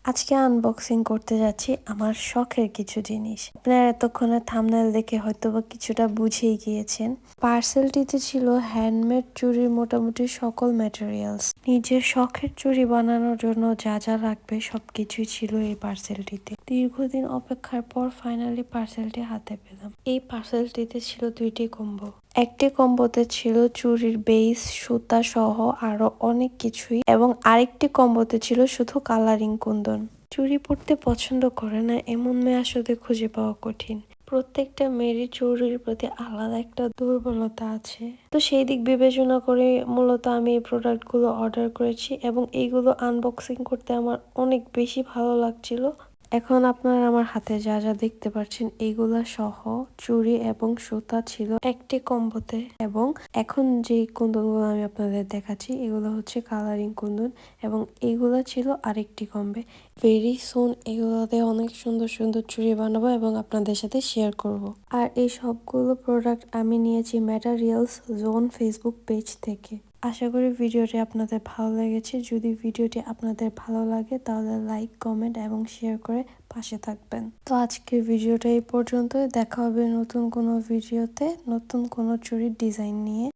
আজকে আনবক্সিং করতে যাচ্ছি আমার শখের কিছু জিনিস। আপনারা এতক্ষণে থাম্বনেল দেখে হয়তোবা কিছুটা বুঝেই গিয়েছেন। পার্সেলটিতে ছিল হ্যান্ডমেড চুড়ির মোটামুটি সকল ম্যাটেরিয়ালস। নিজের শখের চুড়ি বানানোর জন্য যা যা লাগবে সবকিছুই ছিল এই পার্সেলটিতে। দীর্ঘদিন অপেক্ষার পর ফাইনালি পার্সেলটি হাতে পেলাম। এই পার্সেলটিতে ছিল 2টি কম্বো। একটি কম্বোতে ছিল চুড়ির বেস, সুতা সহ আরো অনেক কিছুই, এবং আরেকটি কম্বোতে ছিল শুধু কালারিং কুন্দন। চুড়ি পরতে পছন্দ করে না এমন মেয়ে আসলে খুঁজে পাওয়া কঠিন। প্রত্যেকটা মেয়েরই চুড়ির প্রতি আলাদা একটা দুর্বলতা আছে, তো সেই দিক বিবেচনা করে মূলত আমি এই প্রোডাক্টগুলো অর্ডার করেছি এবং এইগুলো আনবক্সিং করতে আমার অনেক বেশি ভালো লাগছিল। এখন আপনারা আমার হাতে যা যা দেখতে পাচ্ছেন এইগুলা সহ চুড়ি এবং সুতা ছিল একটি কম্বোতে, এবং এখন যে কুন্দনগুলো আমি আপনাদের দেখাচ্ছি এগুলো হচ্ছে কালারিং কুন্দন, এবং এইগুলা ছিল আরেকটি কম্বে। ভেরি সুন এগুলোতে অনেক সুন্দর সুন্দর চুড়ি বানাবো এবং আপনাদের সাথে শেয়ার করব। আর এই সবগুলো প্রোডাক্ট আমি নিয়েছি ম্যাটেরিয়ালস জোন ফেসবুক পেজ থেকে। আশা করি ভিডিওটি আপনাদের ভালো লেগেছে। যদি ভিডিওটি আপনাদের ভালো লাগে তাহলে লাইক, কমেন্ট এবং শেয়ার করে পাশে থাকবেন। তো আজকের ভিডিওটা এই পর্যন্তই। দেখা হবে নতুন কোনো ভিডিওতে নতুন কোনো চুড়ির ডিজাইন নিয়ে।